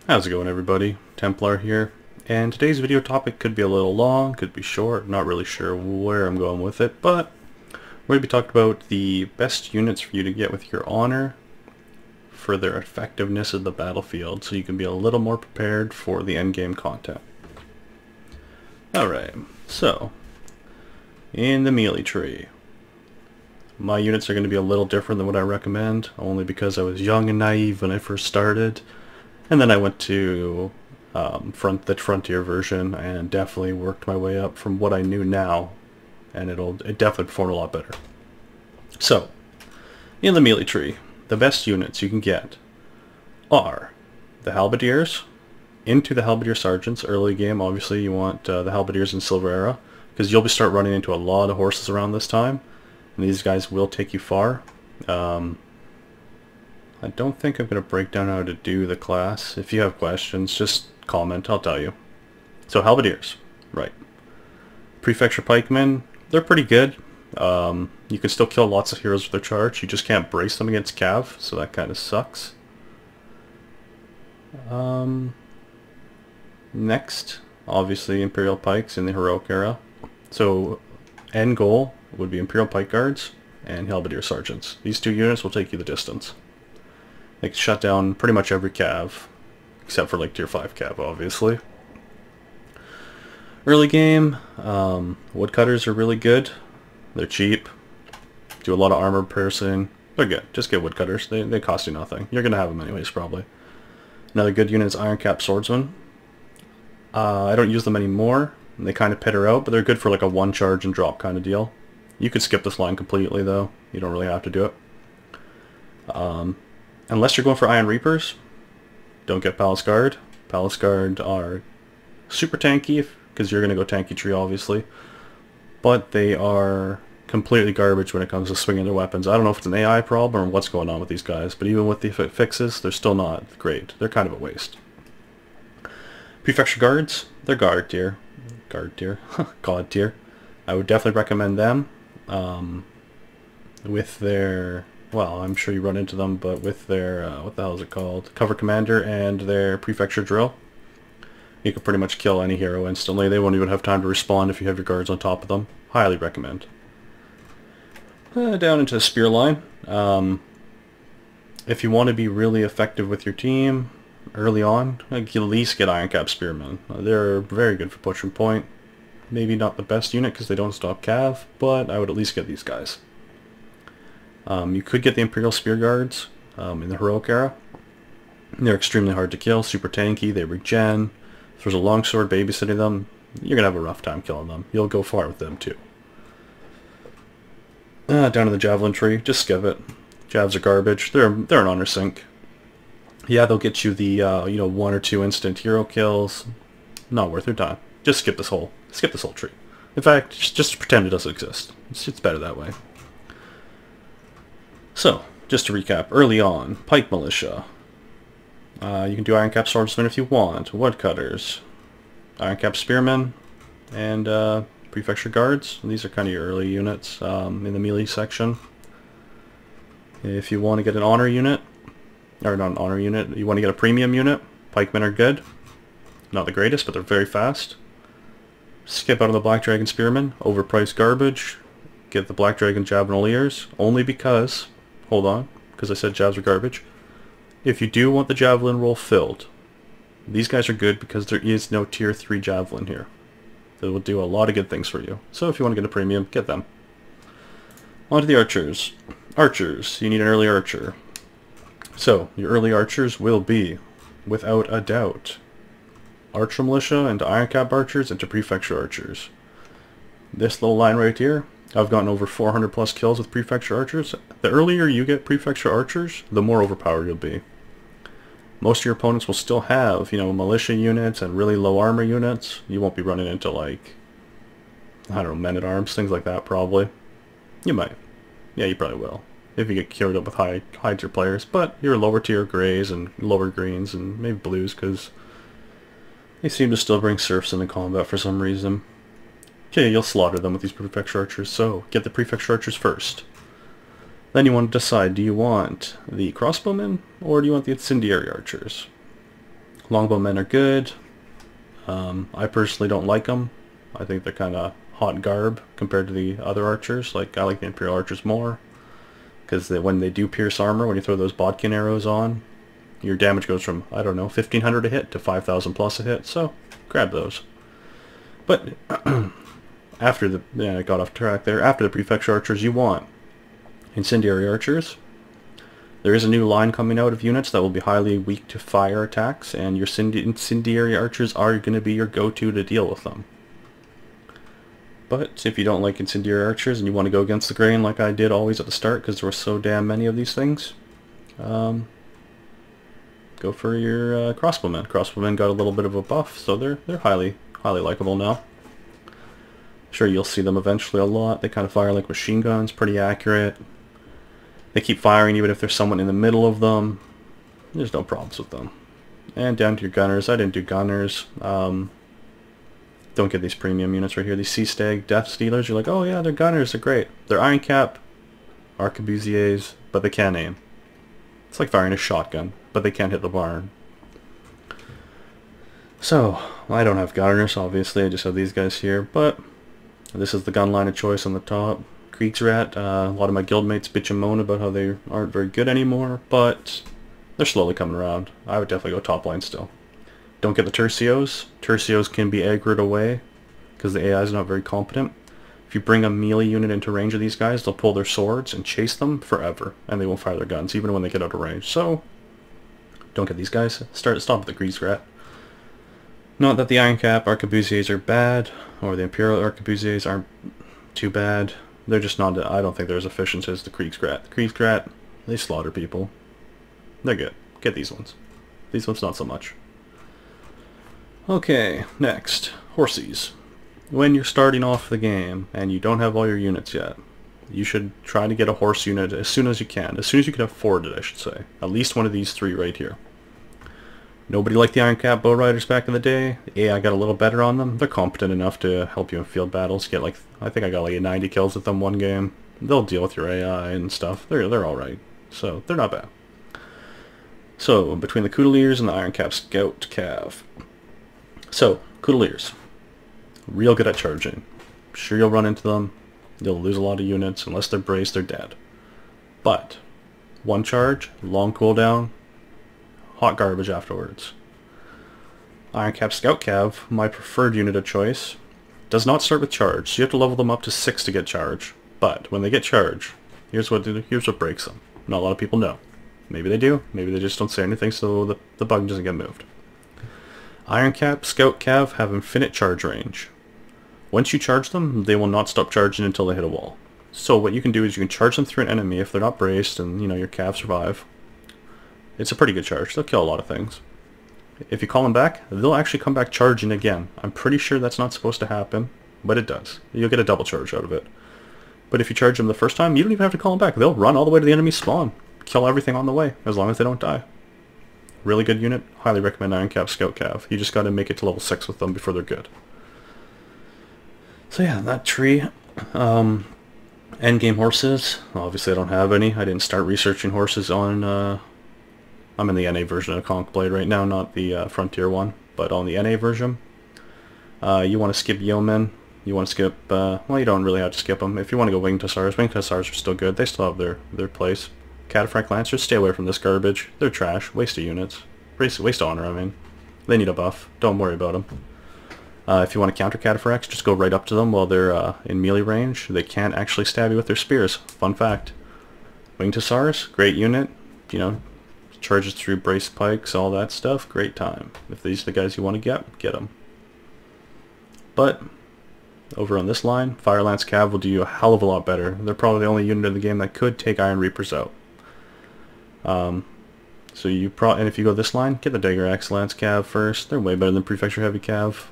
How's it going, everybody? Templar here, and today's video topic could be a little long, could be short, not really sure where I'm going with it, but we're going to be talking about the best units for you to get with your honor for their effectiveness in the battlefield, so you can be a little more prepared for the endgame content. Alright, so in the melee tree, my units are going to be a little different than what I recommend, only because I was young and naive when I first started. And then I went to the Frontier version and definitely worked my way up from what I knew now, and it definitely performed a lot better. So, in the melee tree, the best units you can get are the Halberdiers, into the Halberdier Sergeants. Early game, obviously, you want the Halberdiers in Silver Era, because you'll start running into a lot of horses around this time, and these guys will take you far. I don't think I'm going to break down how to do the class. If you have questions, just comment, I'll tell you. So, Halberdiers, right. Prefecture Pikemen, they're pretty good. You can still kill lots of heroes with their charge, you just can't brace them against Cav, so that kind of sucks. Next, obviously Imperial Pikes in the Heroic Era. So, end goal would be Imperial Pike Guards and Halberdier Sergeants. These two units will take you the distance. They can shut down pretty much every Cav, except for like tier 5 Cav, obviously. Early game, woodcutters are really good. They're cheap. Do a lot of armor piercing. They're good. Just get woodcutters. They cost you nothing. You're going to have them anyways, probably. Another good unit is Cap Swordsman. I don't use them anymore. They kind of petter out, but they're good for like a one charge and drop kind of deal. You could skip this line completely, though. You don't really have to do it. Unless you're going for Iron Reapers, don't get Palace Guard. Palace Guard are super tanky, because you're going to go tanky tree, obviously. But they are completely garbage when it comes to swinging their weapons. I don't know if it's an AI problem or what's going on with these guys, but even with the fixes, they're still not great. They're kind of a waste. Prefecture Guards, they're God tier. God tier. I would definitely recommend them. With their... well, I'm sure you run into them, but with their, what the hell is it called? Cover Commander and their Prefecture Drill. You can pretty much kill any hero instantly. They won't even have time to respond if you have your guards on top of them. Highly recommend. Down into the Spear line. If you want to be really effective with your team early on, at least get Iron Cap Spearmen. They're very good for pushing point. Maybe not the best unit because they don't stop Cav, but I would at least get these guys. You could get the Imperial Spear Guards in the Heroic Era. They're extremely hard to kill, super tanky, they regen. If there's a longsword babysitting them, you're going to have a rough time killing them. You'll go far with them too. Down in the Javelin tree, just skip it. Javs are garbage. They're an honor sink. Yeah, they'll get you the one or two instant hero kills. Not worth your time. Just skip this whole tree. In fact, just pretend it doesn't exist. It's better that way. So, just to recap, early on, Pike Militia. You can do Iron Cap Swordsman if you want, Woodcutters, Iron Cap Spearmen, and Prefecture Guards. These are kind of your early units in the melee section. If you want to get an honor unit, or not an honor unit, you want to get a premium unit, Pikemen are good. Not the greatest, but they're very fast. Skip out of the Black Dragon Spearmen, overpriced garbage. Get the Black Dragon Javeliniers, only because... hold on, because I said Javs are garbage. If you do want the Javelin roll filled, these guys are good because there is no tier 3 Javelin here. They will do a lot of good things for you. So if you want to get a premium, get them. On to the Archers. Archers, you need an early Archer. So, your early Archers will be, without a doubt, Archer Militia into Iron Cap Archers into Prefecture Archers. This little line right here, I've gotten over 400 plus kills with Prefecture Archers. The earlier you get Prefecture Archers, the more overpowered you'll be. Most of your opponents will still have, militia units and really low armor units. You won't be running into, like, I don't know, men-at-arms, things like that, probably. You might. Yeah, you probably will. If you get cured up with high tier players. But your lower tier grays and lower greens and maybe blues, because they seem to still bring serfs into combat for some reason. Okay, you'll slaughter them with these Prefecture Archers, so get the Prefecture Archers first. Then you want to decide, do you want the Crossbowmen or do you want the Incendiary Archers? Longbowmen are good. I personally don't like them. I think they're kind of hot garb compared to the other archers. Like, I like the Imperial Archers more, because when they do pierce armor, when you throw those bodkin arrows on, your damage goes from, I don't know, 1500 a hit to 5000 plus a hit, so grab those. But after the, yeah, I got off track there, after the Prefecture Archers, you want Incendiary Archers. There is a new line coming out of units that will be highly weak to fire attacks, and your Incendiary Archers are going to be your go-to to deal with them. But if you don't like Incendiary Archers and you want to go against the grain like I did always at the start, because there were so damn many of these things, go for your Crossbowmen. Crossbowmen got a little bit of a buff, so they're highly likable now. Sure, you'll see them eventually a lot. They kind of fire like machine guns, pretty accurate. They keep firing even if there's someone in the middle of them. There's no problems with them. And down to your gunners. I didn't do gunners. Don't get these premium units right here. These Sea Stag Death Stealers, you're like, oh yeah, they're gunners, they're great. They're Iron Cap Arquebusiers, but they can't aim. It's like firing a shotgun, but they can't hit the barn. So, I don't have gunners, obviously, I just have these guys here, but this is the gun line of choice on the top. Kriegsrat, a lot of my guildmates bitch and moan about how they aren't very good anymore, but they're slowly coming around. I would definitely go top line still. Don't get the Tercios. Tercios can be aggroed away because the AI is not very competent. If you bring a melee unit into range of these guys, they'll pull their swords and chase them forever, and they won't fire their guns, even when they get out of range. So, don't get these guys. Stop with the Kriegsrat. Not that the Iron Cap Arquebusiers are bad, or the Imperial Arquebusiers aren't too bad. They're just not, I don't think they're as efficient as the Kriegsrat. The Kriegsrat, they slaughter people. They're good. Get these ones. These ones not so much. Okay, next. Horsies. When you're starting off the game and you don't have all your units yet, you should try to get a horse unit as soon as you can. As soon as you can afford it, I should say. At least one of these three right here. Nobody liked the Iron Cap Bow Riders back in the day. The AI got a little better on them. They're competent enough to help you in field battles. Get like, I think I got like 90 kills with them one game. They'll deal with your AI and stuff. They're alright. So, they're not bad. So, between the Couteliers and the Iron Cap Scout Cav. So, Couteliers. Real good at charging. Sure, you'll run into them. You'll lose a lot of units. Unless they're braced, they're dead. But, one charge, long cooldown, hot garbage afterwards. Iron Cap Scout Cav, my preferred unit of choice, does not start with charge, so you have to level them up to 6 to get charge. But when they get charge, here's what breaks them. Not a lot of people know. Maybe they do, maybe they just don't say anything so the bug doesn't get moved. Iron Cap Scout Cav have infinite charge range. Once you charge them, they will not stop charging until they hit a wall. So what you can do is you can charge them through an enemy if they're not braced and, you know, your Cav survive. It's a pretty good charge. They'll kill a lot of things. If you call them back, they'll actually come back charging again. I'm pretty sure that's not supposed to happen, but it does. You'll get a double charge out of it. But if you charge them the first time, you don't even have to call them back. They'll run all the way to the enemy spawn. Kill everything on the way, as long as they don't die. Really good unit. Highly recommend Iron Cap Scout Cav. You just got to make it to level 6 with them before they're good. So yeah, that tree. Endgame horses. Obviously I don't have any. I didn't start researching horses on... I'm in the NA version of Conch Blade right now, not the Frontier one. But on the NA version, you want to skip Yeomen. You want to skip... well, you don't really have to skip them. If you want to go Winged Hussars, Winged Hussars are still good. They still have their place. Cataphracts Lancers, stay away from this garbage. They're trash. Waste of units. Waste of honor, I mean. They need a buff. Don't worry about them. If you want to counter Cataphracts, just go right up to them while they're in melee range. They can't actually stab you with their spears. Fun fact. Winged Hussars, great unit. You know, charges through braced pikes, all that stuff. Great time. If these are the guys you want to get them. But over on this line, Fire Lance Cav will do you a hell of a lot better. They're probably the only unit in the game that could take Iron Reapers out. So you and if you go this line, get the Dagger Axe Lance Cav first. They're way better than Prefecture Heavy Cav.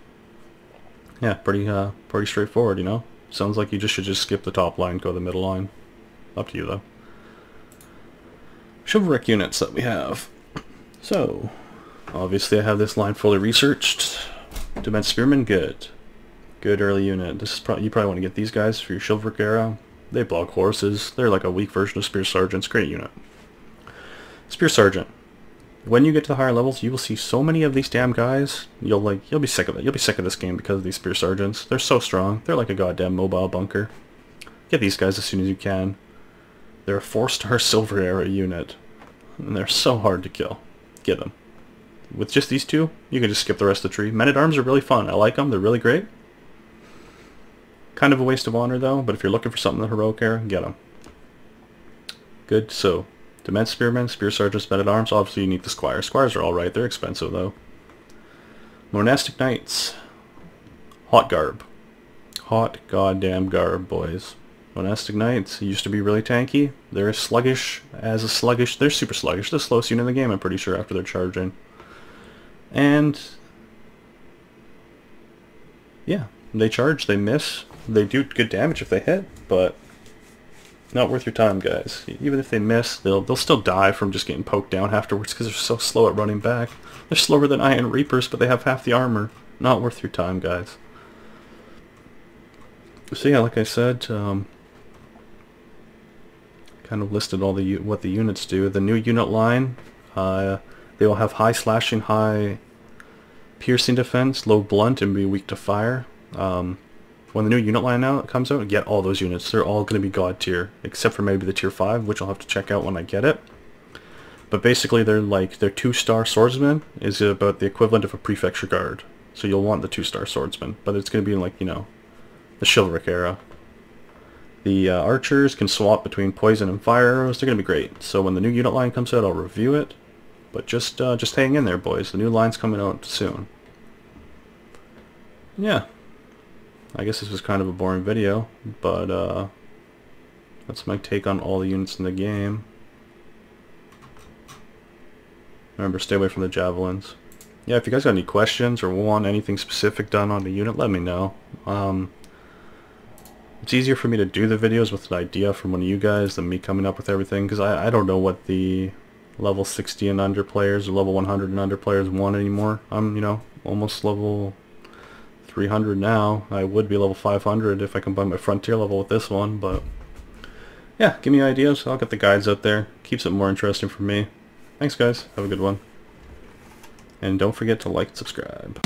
Yeah, pretty straightforward, you know. Sounds like you should just skip the top line, go the middle line. Up to you though. Chivalric units that we have. So, obviously I have this line fully researched. Dement Spearmen, good. Good early unit. This is you probably want to get these guys for your Chivalric era. They block horses. They're like a weak version of Spear Sergeants. Great unit. Spear Sergeant. when you get to the higher levels, you will see so many of these damn guys. You'll be sick of it. You'll be sick of this game because of these spear sergeants. They're so strong. They're like a goddamn mobile bunker. Get these guys as soon as you can. They're a 4-star silver era unit, and they're so hard to kill. Get them. With just these two, you can just skip the rest of the tree. Men-at-Arms are really fun. I like them. They're really great. Kind of a waste of honor though, but if you're looking for something in the heroic era, get them. Good. So, Dement Spearmen, Spear Sergeants, Men-at-Arms. Obviously you need the Squires. Squires are alright. They're expensive though. Monastic Knights. Hot garb. Hot goddamn garb, boys. Monastic Knights used to be really tanky. They're as sluggish as a sluggish. They're super sluggish. They're the slowest unit in the game, I'm pretty sure, after they're charging. And yeah, they charge, they miss, they do good damage if they hit, but not worth your time, guys. Even if they miss, they'll still die from just getting poked down afterwards because they're so slow at running back. They're slower than Iron Reapers, but they have half the armor. Not worth your time, guys. So yeah, like I said, kind of listed all the what the units do. The new unit line, they will have high slashing, high piercing defense, low blunt, and be weak to fire. When the new unit line comes out, get all those units. They're all going to be god tier, except for maybe the tier 5, which I'll have to check out when I get it. But basically, their 2-star swordsman is about the equivalent of a prefecture guard. So you'll want the 2-star swordsman, but it's going to be in, like, you know, the chivalric era. The archers can swap between poison and fire arrows. They're going to be great. So when the new unit line comes out, I'll review it. But just hang in there, boys. The new line's coming out soon. Yeah. I guess this was kind of a boring video, but that's my take on all the units in the game. Remember, stay away from the javelins. Yeah, if you guys got any questions or want anything specific done on the unit, let me know. It's easier for me to do the videos with an idea from one of you guys than me coming up with everything, because I don't know what the level 60 and under players or level 100 and under players want anymore. I'm, you know, almost level 300 now. I would be level 500 if I combine my frontier level with this one, but yeah, give me ideas. I'll get the guides out there. Keeps it more interesting for me. Thanks, guys. Have a good one. And don't forget to like and subscribe.